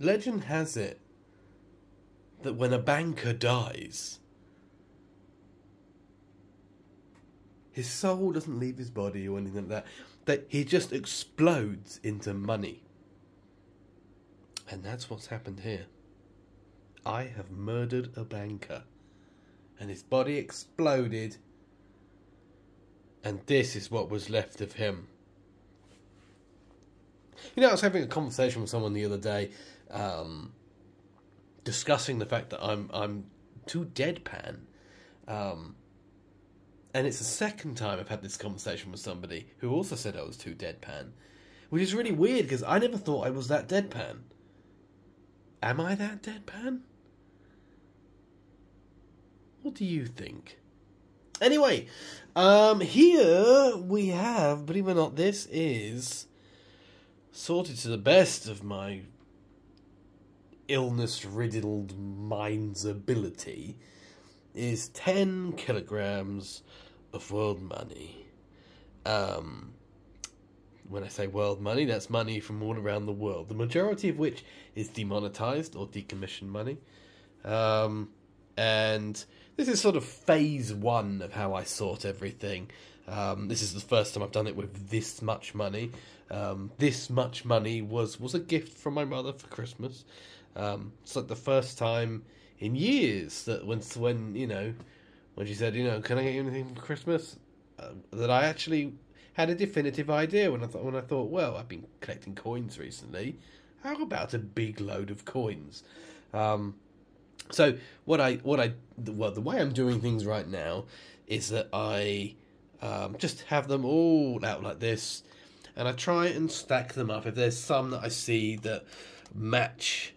Legend has it that when a banker dies, his soul doesn't leave his body or anything like that. That he just explodes into money. And that's what's happened here. I have murdered a banker. And his body exploded. And this is what was left of him. You know, I was having a conversation with someone the other day, discussing the fact that I'm too deadpan. And it's the second time I've had this conversation with somebody who also said I was too deadpan. Which is really weird, because I never thought I was that deadpan. Am I that deadpan? What do you think? Anyway, here we have, believe it or not, this is sorted to the best of my illness-riddled mind's ability, is 10 kilograms of world money. When I say world money, that's money from all around the world, the majority of which is demonetized or decommissioned money. And this is sort of phase one of how I sort everything. This is the first time I've done it with this much money. This much money was a gift from my mother for Christmas. It's like the first time in years that when you know, when she said, you know, can I get you anything for Christmas, that I actually had a definitive idea. When I thought, well, I've been collecting coins recently. How about a big load of coins? So the way I'm doing things right now is that I just have them all out like this, and I try and stack them up. If there's some that I see that match,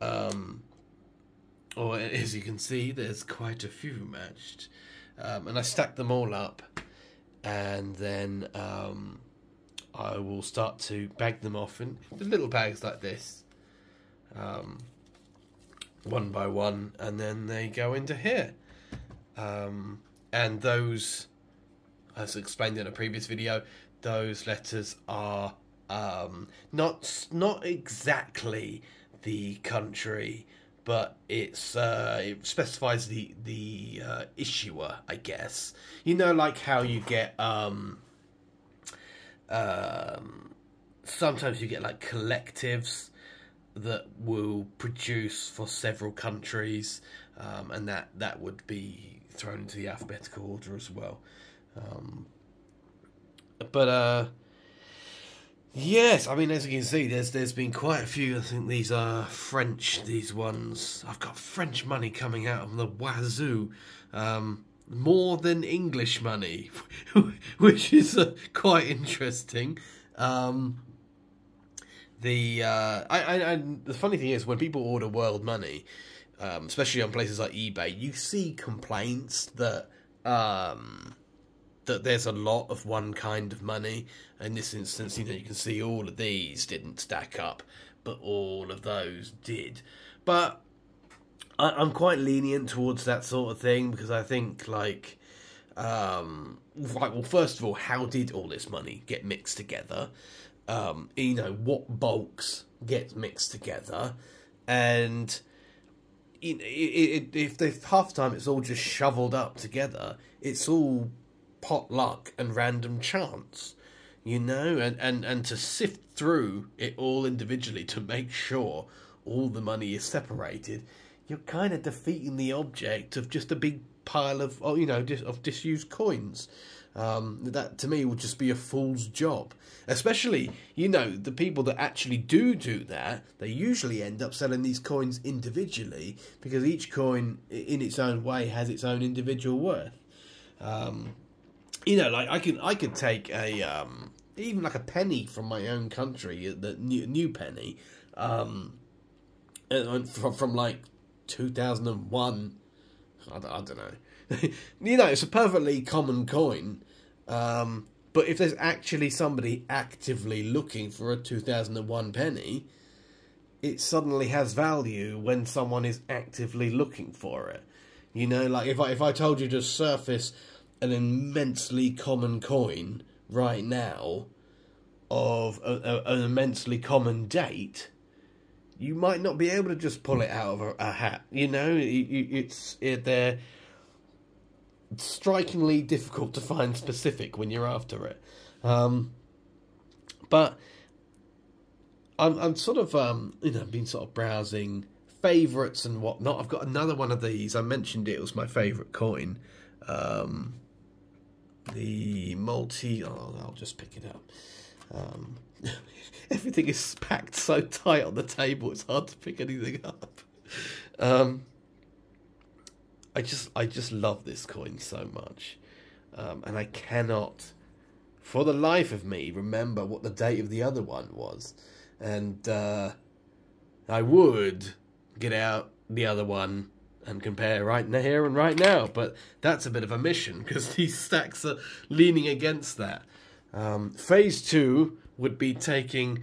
or as you can see, there's quite a few matched, and I stack them all up, and then I will start to bag them off in little bags like this, one by one, and then they go into here. And those, as explained in a previous video, those letters are not exactly the country, but it specifies the issuer, I guess. You know, like how you get sometimes you get like collectives that will produce for several countries, and that would be thrown into the alphabetical order as well. Yes, I mean, as you can see, there's been quite a few. I think these are French, these ones. I've got French money coming out of the wazoo. More than English money, which is quite interesting. The funny thing is, when people order world money, especially on places like eBay, you see complaints that that there's a lot of one kind of money. In this instance, you know, you can see all of these didn't stack up, but all of those did. But I'm quite lenient towards that sort of thing, because I think, like, right, well, first of all, how did all this money get mixed together? You know, what bulks get mixed together? And if half the time it's all just shoveled up together, it's all pot luck and random chance, you know, and to sift through it all individually to make sure all the money is separated, you're kind of defeating the object of just a big pile of, you know, of disused coins. That to me would just be a fool's job. Especially, you know, the people that actually do that, they usually end up selling these coins individually, because each coin in its own way has its own individual worth. You know, like I could take a even like a penny from my own country, the new penny, from like 2001. I don't know. You know, it's a perfectly common coin. But if there's actually somebody actively looking for a 2001 penny, it suddenly has value when someone is actively looking for it. You know, like if I told you to surface an immensely common coin right now of an immensely common date, you might not be able to just pull it out of a hat. You know, they're strikingly difficult to find specific when you're after it. But I'm sort of been sort of browsing favourites and whatnot. I've got another one of these. I mentioned it was my favourite coin. The multi. Oh, I'll just pick it up. Everything is packed so tight on the table, it's hard to pick anything up. I just love this coin so much, and I cannot, for the life of me, remember what the date of the other one was, and I would get out the other one and compare right here and right now, but that's a bit of a mission because these stacks are leaning against that. Phase 2 would be taking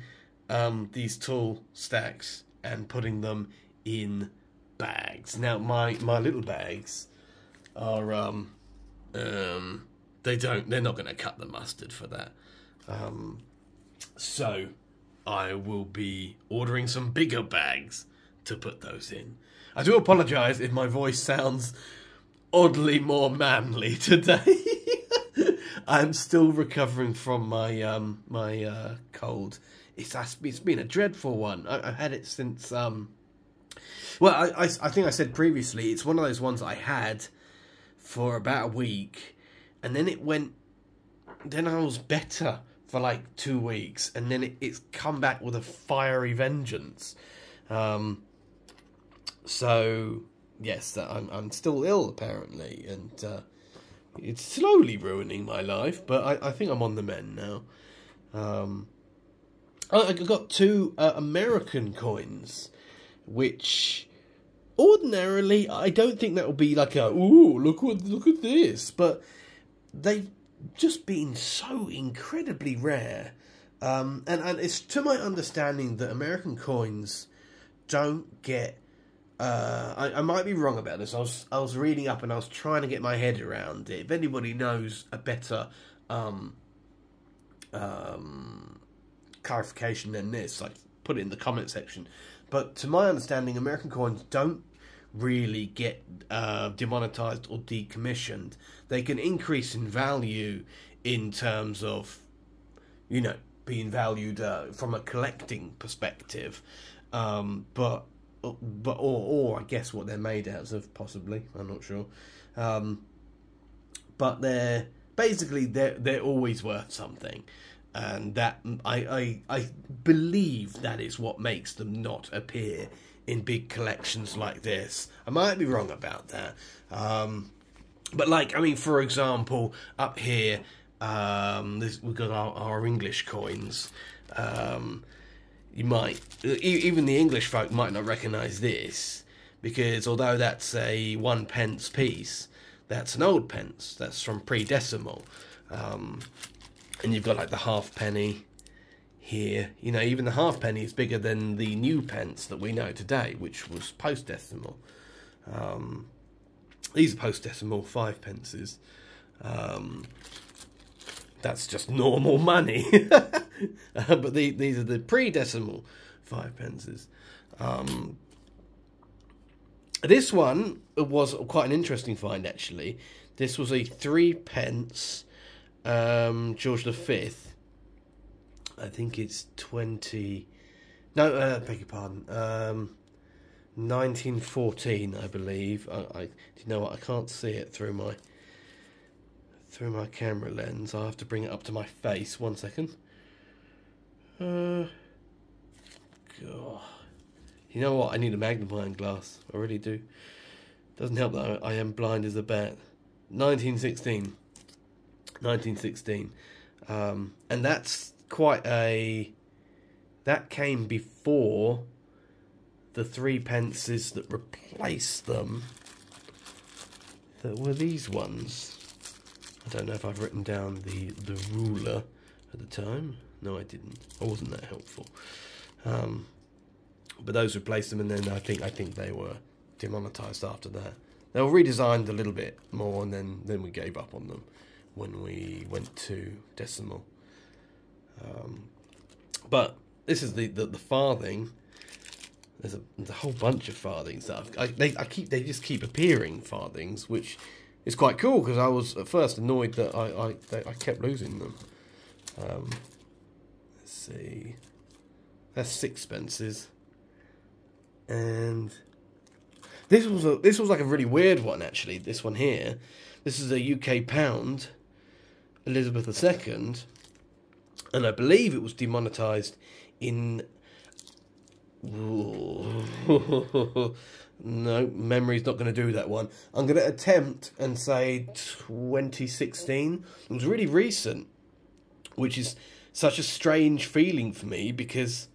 these tall stacks and putting them in bags. Now my little bags are they're not going to cut the mustard for that. So I will be ordering some bigger bags to put those in. I do apologise if my voice sounds oddly more manly today. I'm still recovering from my my cold. It's been a dreadful one. I've had it since well, I think I said previously, it's one of those ones I had for about a week, and then then I was better for like 2 weeks, and then it's come back with a fiery vengeance. So yes, I'm still ill apparently, and it's slowly ruining my life, but I think I'm on the mend now. I got 2 American coins, which ordinarily I don't think that would be like a ooh look at this, but they've just been so incredibly rare, and it's to my understanding that American coins don't get. I might be wrong about this. I was reading up and I was trying to get my head around it. If anybody knows a better clarification than this, like, put it in the comment section. But to my understanding, American coins don't really get demonetized or decommissioned. They can increase in value in terms of, you know, being valued from a collecting perspective, but I guess what they're made out of, possibly, I'm not sure. But they're always worth something, and that I believe that is what makes them not appear in big collections like this. I might be wrong about that, but like, I mean, for example, up here, we've got our English coins. You might, even the English folk might not recognise this, because although that's a 1 pence piece, that's an old pence. That's from pre-decimal. And you've got like the halfpenny here. You know, even the halfpenny is bigger than the new pence that we know today, which was post-decimal. These are post-decimal 5 pences. That's just normal money. But these are the pre-decimal 5 pences. This one was quite an interesting find, actually. This was a 3 pence George V. I think it's 20... No, beg your pardon. 1914, I believe. Do you know what? I can't see it through my camera lens. I'll have to bring it up to my face. 1 second. God. You know what? I need a magnifying glass. I really do. Doesn't help that I am blind as a bat. 1916. 1916. And that's quite a... That came before the 3 pences that replaced them. That were these ones. I don't know if I've written down the ruler at the time. No, I didn't. I wasn't that helpful. But those replaced them, and then I think they were demonetised after that. They were redesigned a little bit more, and then we gave up on them when we went to decimal. But this is the farthing. there's a whole bunch of farthings that they just keep appearing farthings, which is quite cool because I was at first annoyed that I kept losing them. Let's see, that's sixpences, and this was like a really weird one actually. This one here, this is a UK pound, Elizabeth II, and I believe it was demonetised in. No, memory's not going to do that one. I'm going to attempt and say 2016. It was really recent, which is such a strange feeling for me because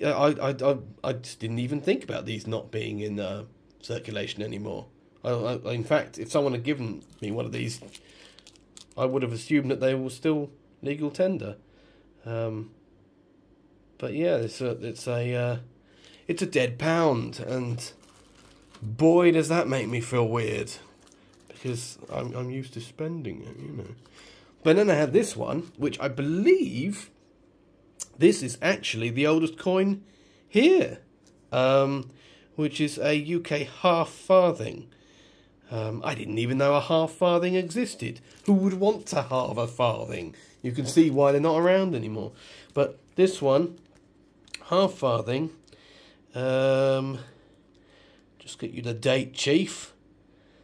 I just didn't even think about these not being in circulation anymore. In fact, if someone had given me one of these, I would have assumed that they were still legal tender. But yeah, it's a dead pound, and boy does that make me feel weird because I'm used to spending it, you know. But then I have this one, which I believe this is actually the oldest coin here, which is a UK half farthing. I didn't even know a half farthing existed. Who would want to halve a farthing? You can see why they're not around anymore. But this one, half farthing, just get you the date, Chief.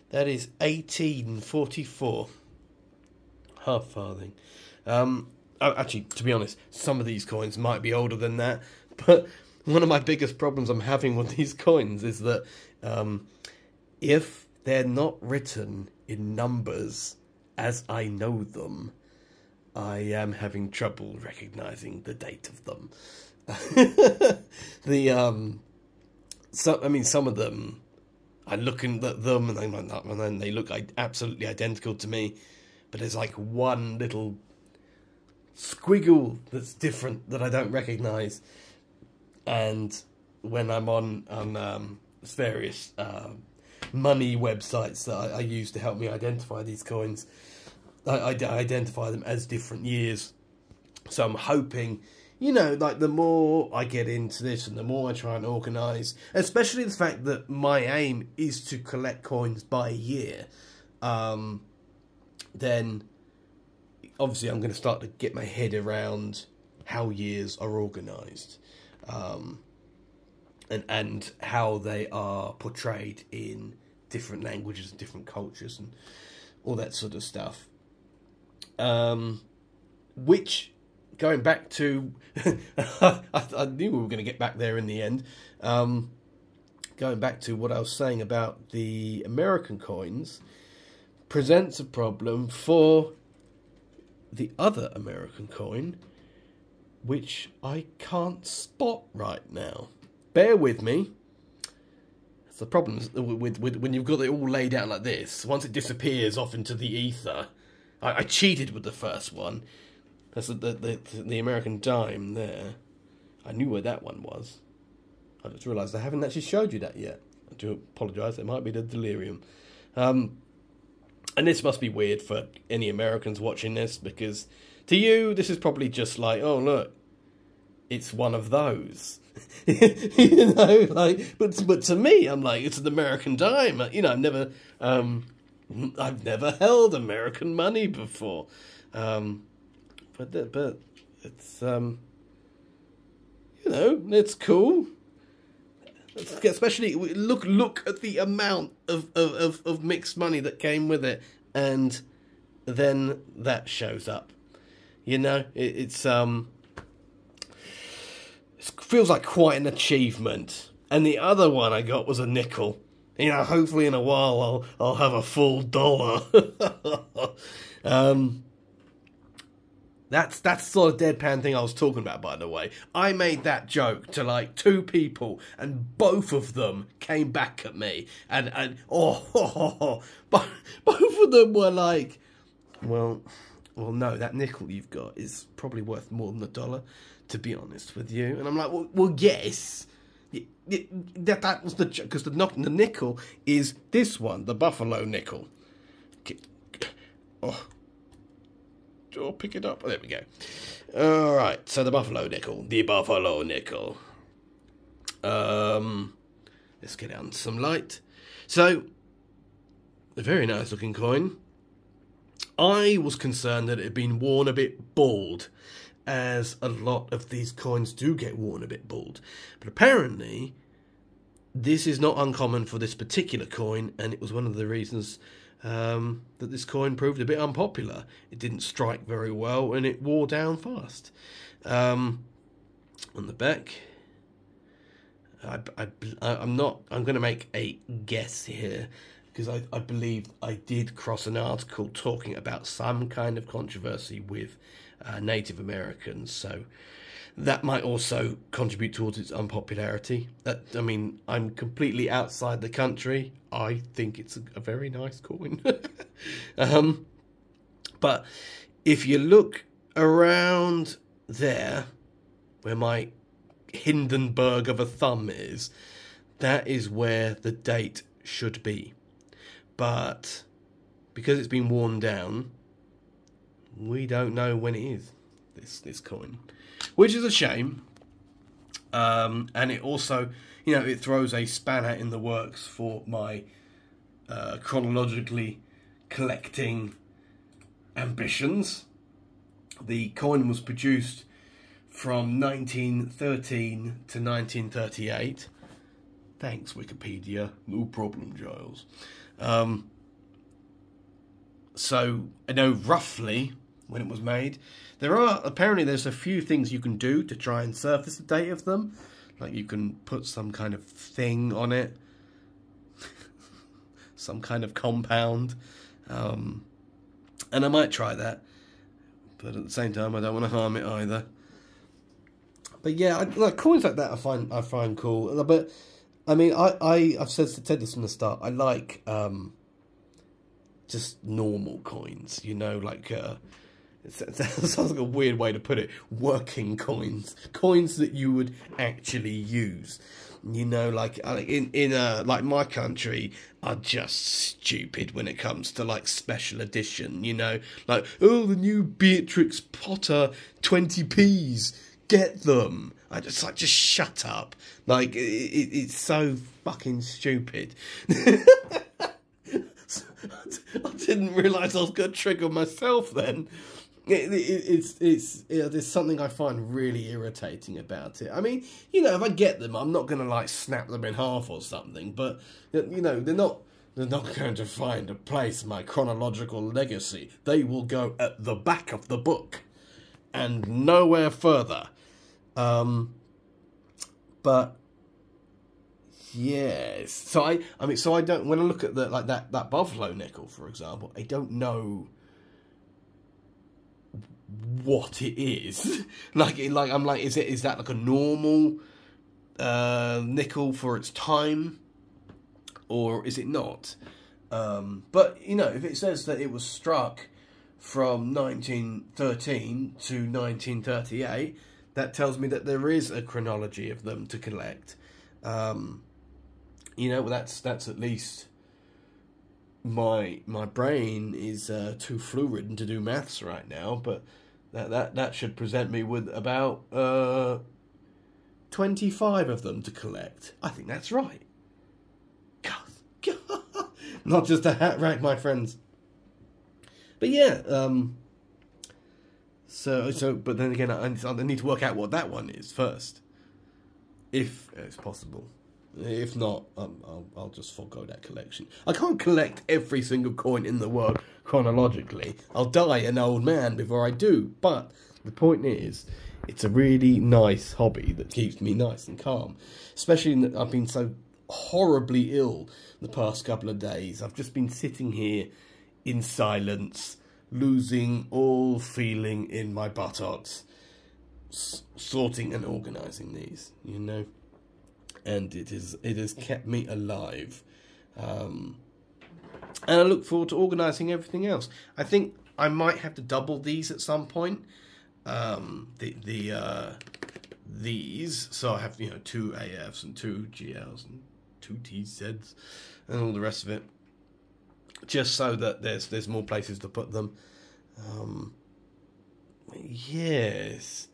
That is 1844. Half farthing. Actually, to be honest, some of these coins might be older than that. But one of my biggest problems I'm having with these coins is that if they're not written in numbers as I know them, I am having trouble recognizing the date of them. Some of them, I look at them and then they look absolutely identical to me, but there's like one little squiggle that's different that I don't recognise. And when I'm on various money websites that I use to help me identify these coins, I identify them as different years. So I'm hoping, you know, like the more I get into this and the more I try and organise, especially the fact that my aim is to collect coins by year, then obviously I'm going to start to get my head around how years are organised, and how they are portrayed in different languages and different cultures and all that sort of stuff. Which, going back to, I knew we were going to get back there in the end. Going back to what I was saying about the American coins, presents a problem for the other American coin, which I can't spot right now. Bear with me. That's the problem with when you've got it all laid out like this. Once it disappears off into the ether, I cheated with the first one. That's the American dime there. I knew where that one was. I just realised I haven't actually showed you that yet. I do apologise. It might be the delirium. And this must be weird for any Americans watching this, because to you, this is probably just like, oh, look, it's one of those. You know, like, but to me, I'm like, it's an American dime. You know, I've never held American money before. But it's, you know, it's cool. Especially, look at the amount of mixed money that came with it, and then that shows up. You know, it feels like quite an achievement. And the other one I got was a nickel. You know, hopefully in a while I'll have a full dollar. That's the sort of deadpan thing I was talking about, by the way. I made that joke to like 2 people, and both of them came back at me, and both of them were like, well, no, that nickel you've got is probably worth more than $1, to be honest with you. And I'm like, well, yes. That was the joke, because the nickel is this one, the Buffalo nickel. Oh, pick it up. Oh, there we go. Alright, so the Buffalo nickel. Let's get out into some light. So, a very nice looking coin. I was concerned that it had been worn a bit bald, as a lot of these coins do get worn a bit bald. But apparently, this is not uncommon for this particular coin, and it was one of the reasons that this coin proved a bit unpopular. It didn't strike very well, and it wore down fast. On the back, I'm going to make a guess here, because I believe I did cross an article talking about some kind of controversy with Native Americans, so that might also contribute towards its unpopularity. I mean, I'm completely outside the country. I think it's a very nice coin. But if you look around there, where my Hindenburg of a thumb is, that is where the date should be. But because it's been worn down, we don't know when it is, this coin, which is a shame. And it also, you know, it throws a spanner in the works for my chronologically collecting ambitions. The coin was produced from 1913 to 1938. Thanks, Wikipedia. No problem, Giles. So I know roughly when it was made. There's a few things you can do to try and surface the date of them. Like you can put some kind of thing on it. Some kind of compound. And I might try that. But at the same time, I don't want to harm it either. But yeah, like coins like that I find cool. But I mean, I've said this from the start. I like just normal coins, you know, like it sounds like a weird way to put it. Working coins, coins that you would actually use. You know, like in like my country are just stupid when it comes to like special edition. You know, like, oh, the new Beatrix Potter 20p's. Get them. I just like, just shut up. Like it's so fucking stupid. I didn't realise I was going to trigger myself then. There's something I find really irritating about it. I mean, you know, if I get them, I'm not going to like snap them in half or something. But you know, they're not going to find a place in my chronological legacy. They will go at the back of the book and nowhere further. But yes, so I mean, so I don't. When I look at that buffalo nickel, for example, I don't know what it is. I'm like, is that like a normal nickel for its time, or is it not? But you know, if it says that it was struck from 1913 to 1938, that tells me that there is a chronology of them to collect. You know, that's at least my brain is too flu-ridden to do maths right now, but that should present me with about 25 of them to collect. I think that's right. God. Not just a hat rack, my friends. But yeah, but then again, I need to work out what that one is first, if it's possible. If not, I'll just forgo that collection. I can't collect every single coin in the world chronologically. I'll die an old man before I do. But the point is, it's a really nice hobby that keeps me nice and calm. Especially that I've been so horribly ill the past couple of days. I've just been sitting here in silence, losing all feeling in my buttocks, sorting and organising these, you know. And it has kept me alive, and I look forward to organising everything else. I think I might have to double these at some point. These, so I have, you know, 2 AFs and 2 GLs and 2 TZs and all the rest of it, just so that there's more places to put them. Yes.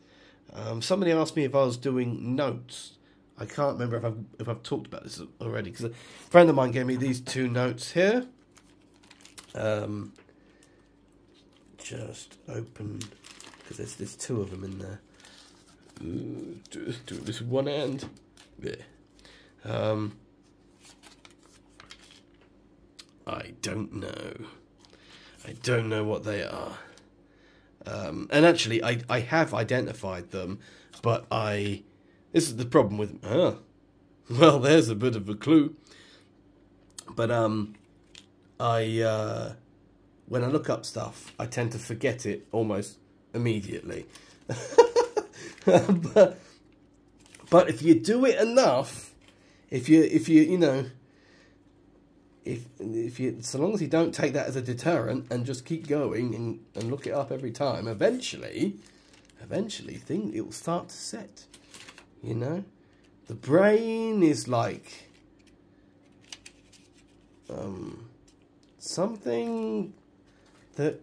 Somebody asked me if I was doing notes. I can't remember if I've talked about this already, because a friend of mine gave me these two notes here. Just open, because there's two of them in there. Do this with one hand. Yeah. I don't know. I don't know what they are. And actually, I have identified them, but this is the problem with... well, there's a bit of a clue. But when I look up stuff, I tend to forget it almost immediately. but if you do it enough, if you so long as you don't take that as a deterrent and just keep going and look it up every time, eventually it will start to set. You know, the brain is like something that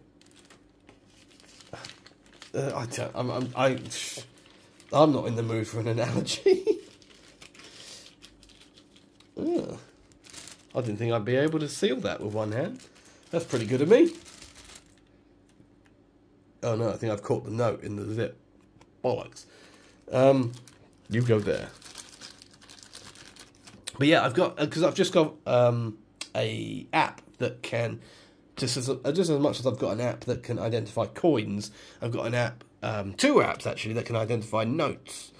I'm not in the mood for an analogy. I didn't think I'd be able to seal that with one hand. That's pretty good of me. Oh no, I think I've caught the note in the zip. Bollocks. You go there. But yeah, I've just got a app that can, just as much as I've got an app that can identify coins, I've got an app, two apps actually, that can identify notes,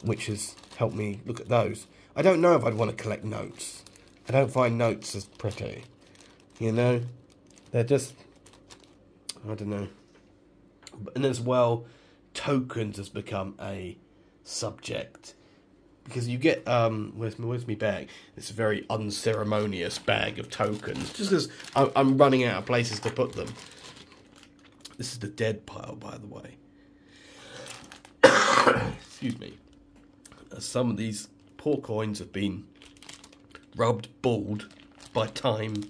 which has helped me look at those. I don't know if I'd want to collect notes. I don't find notes as pretty, you know. They're just, I don't know. And as well, tokens has become a subject, because you get where's my bag? It's a very unceremonious bag of tokens, just because I'm running out of places to put them. This is the dead pile, by the way. Excuse me. Some of these poor coins have been rubbed bald by time.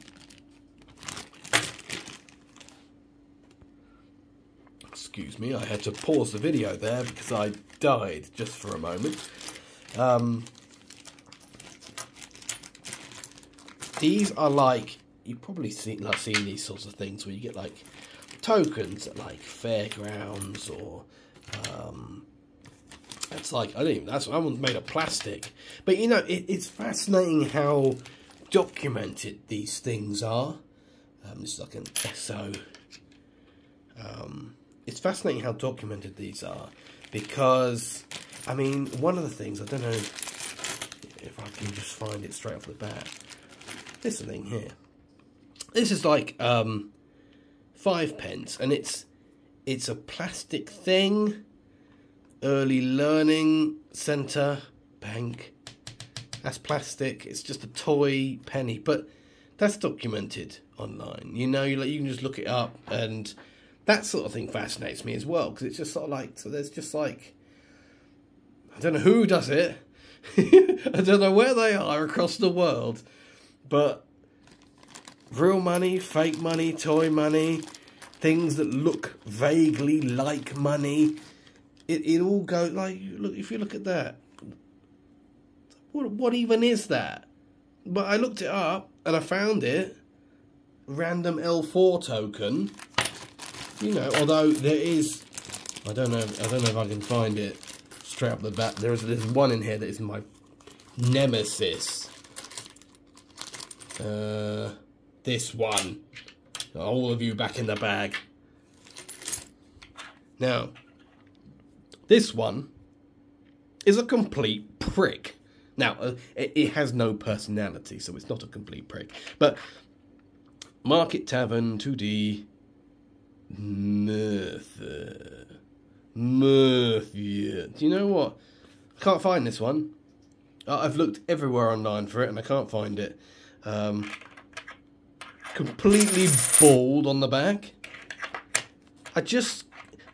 Excuse me, I had to pause the video there because I died just for a moment. These are like, you've probably seen these sorts of things where you get like tokens at like fairgrounds, or it's like, that one's made of plastic. But you know, it's fascinating how documented these things are. This is like an SO. It's fascinating how documented these are, because, I mean, one of the things, I don't know if I can just find it straight off the bat. This thing here. This is like 5p, and it's a plastic thing. Early Learning Centre Bank. That's plastic. It's just a toy penny, but that's documented online. You know, you can just look it up, and that sort of thing fascinates me as well, because it's just sort of like, so there's just like, I don't know who does it. I don't know where they are across the world, but real money, fake money, toy money, things that look vaguely like money. It all goes, like, look, if you look at that, what even is that? But I looked it up and I found it. Random L4 token. You know, although there is, I don't know if I can find it straight up the bat. There's one in here that is my nemesis. This one. All of you back in the bag. Now, this one is a complete prick. Now, it has no personality, so it's not a complete prick. But Market Tavern 2D Murphy. Do you know what? I can't find this one. I've looked everywhere online for it and I can't find it. Completely bald on the back.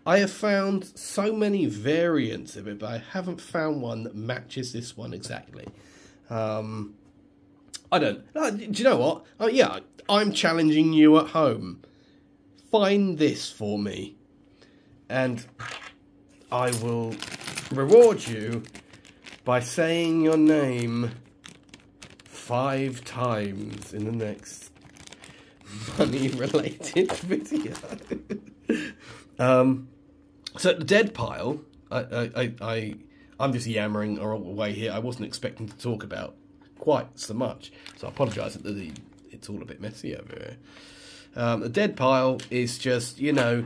I have found so many variants of it, but I haven't found one that matches this one exactly. Do you know what? Yeah, I'm challenging you at home. Find this for me, and I will reward you by saying your name 5 times in the next money-related video. So at the dead pile, I'm just yammering away here. I wasn't expecting to talk about quite so much, so I apologise that it's all a bit messy over here. The dead pile is just, you know,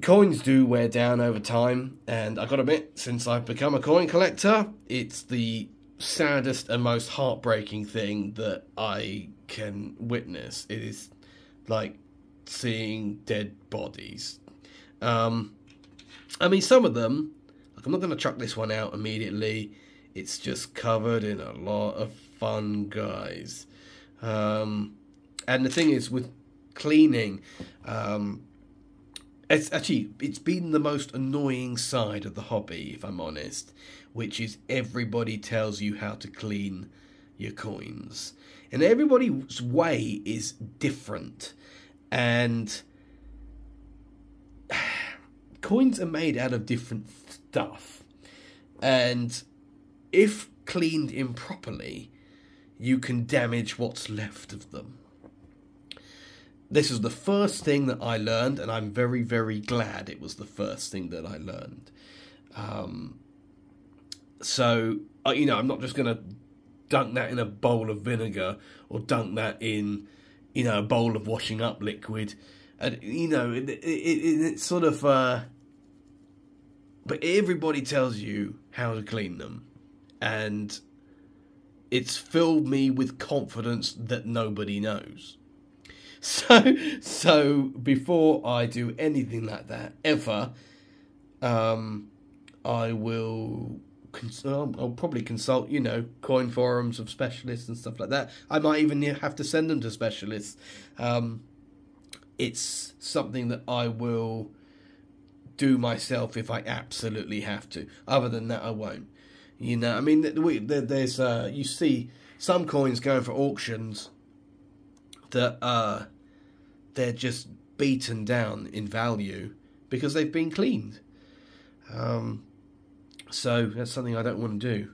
coins do wear down over time, and I've got to admit, since I've become a coin collector, it's the saddest and most heartbreaking thing that I can witness. It is like seeing dead bodies. I mean, some of them, like, I'm not going to chuck this one out immediately. It's just covered in a lot of fungi. And the thing is, with cleaning, it's been the most annoying side of the hobby, if I'm honest, which is everybody tells you how to clean your coins. And everybody's way is different. And coins are made out of different stuff. And if cleaned improperly, you can damage what's left of them. This was the first thing that I learned, and I'm very, very glad it was the first thing that I learned. So, you know, I'm not just going to dunk that in a bowl of vinegar or dunk that in, you know, a bowl of washing up liquid. And, you know, it's sort of... but everybody tells you how to clean them. And it's filled me with confidence that nobody knows. So before I do anything like that ever, I will I'll probably consult, you know, coin forums of specialists and stuff like that. I might even have to send them to specialists. It's something that I will do myself if I absolutely have to. Other than that, I won't. You know, I mean, there's you see some coins going for auctions that they're just beaten down in value because they've been cleaned. So that's something I don't want to do.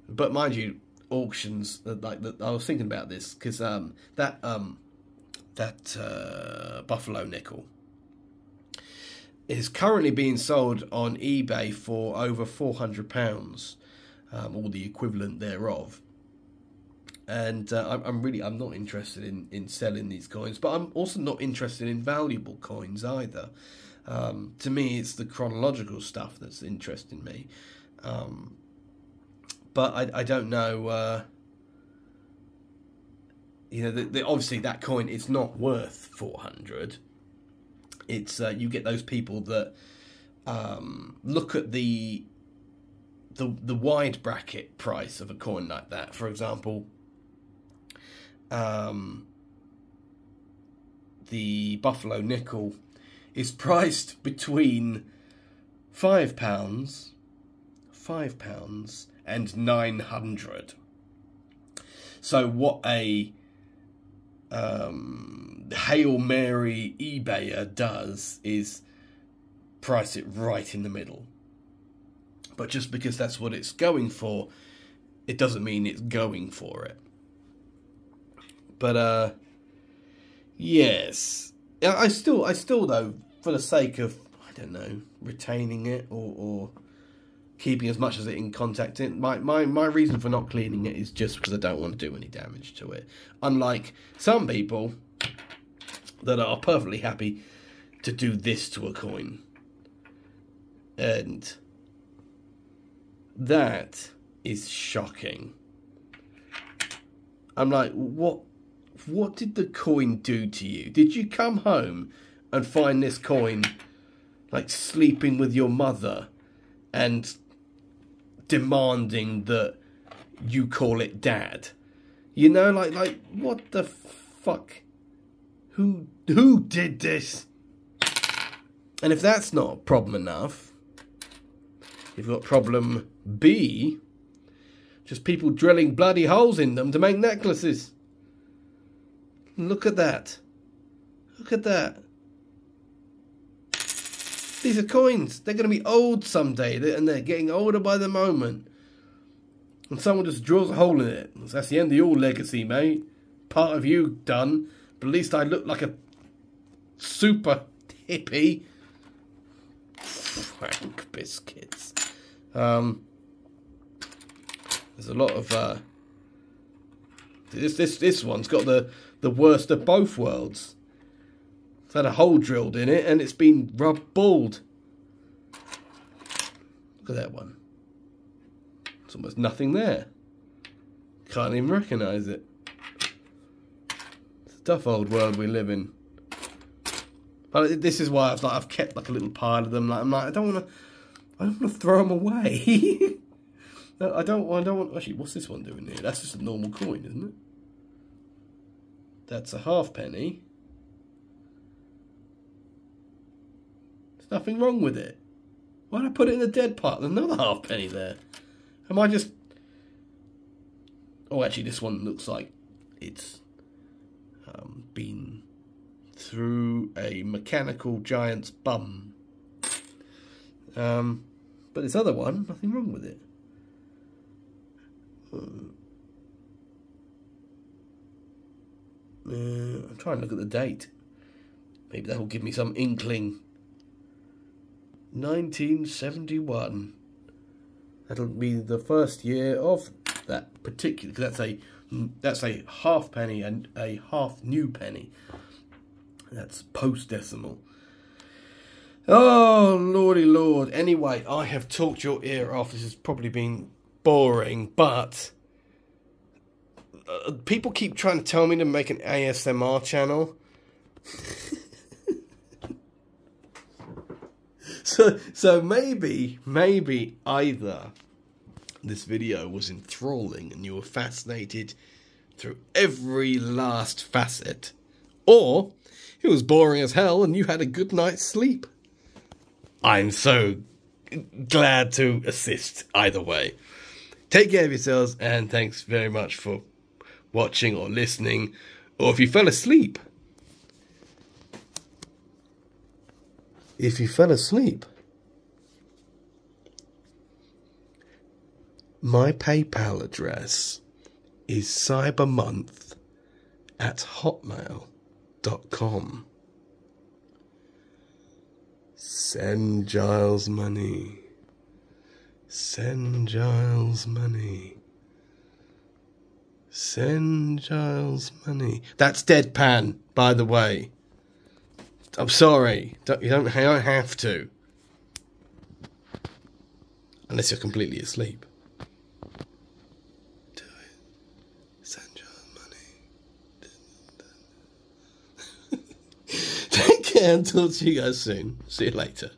But mind you, auctions, like I was thinking about this because that buffalo nickel is currently being sold on eBay for over £400, or the equivalent thereof. And I'm not interested in selling these coins, but I'm also not interested in valuable coins either. To me, it's the chronological stuff that's interesting me. But I don't know. You know, obviously that coin is not worth 400. It's you get those people that look at the wide bracket price of a coin like that. For example, the buffalo nickel is priced between £5 and 900. So what a Hail Mary eBayer does is price it right in the middle. But just because that's what it's going for, it doesn't mean it's going for it. But yes, I still though, for the sake of, I don't know, retaining it or keeping as much as it in contact, my reason for not cleaning it is just because I don't want to do any damage to it. Unlike some people that are perfectly happy to do this to a coin. And that is shocking. I'm like, what did the coin do to you? Did you come home and find this coin like sleeping with your mother and demanding that you call it dad? You know, like what the fuck? Who did this? And if that's not problem enough, you've got problem B, just people drilling bloody holes in them to make necklaces. Look at that. Look at that. These are coins. They're going to be old someday, and they're getting older by the moment. And someone just draws a hole in it. That's the end of your legacy, mate. Part of you done. But at least I look like a super hippie. Frank biscuits. There's a lot of this one's got the worst of both worlds. It's had a hole drilled in it and it's been rubbed bald. Look at that one. There's almost nothing there. Can't even recognise it. It's a tough old world we live in. But this is why I've kept like a little pile of them. Like I'm like, I don't want to throw them away. I don't want. Actually, what's this one doing here? That's just a normal coin, isn't it? That's a halfpenny. There's nothing wrong with it. Why did I put it in the dead part? There's another halfpenny there. Am I just... Oh, actually, this one looks like it's been through a mechanical giant's bum. But this other one, nothing wrong with it. I'm trying to look at the date. Maybe that will give me some inkling. 1971. That'll be the first year of that particular. Because that's a halfpenny and a half new penny. That's post-decimal. Oh, lordy lord. Anyway, I have talked your ear off. This has probably been boring, but people keep trying to tell me to make an ASMR channel. So maybe either this video was enthralling and you were fascinated through every last facet, or it was boring as hell and you had a good night's sleep. I'm so glad to assist either way. Take care of yourselves, and thanks very much for watching or listening, or if you fell asleep. If you fell asleep, my PayPal address is cybermonth@hotmail.com. Send Giles money. Send Giles money. Send Giles money. That's deadpan, by the way. I'm sorry. You don't have to. Unless you're completely asleep. Do it. Send Giles money. Take care and talk to you guys soon. See you later.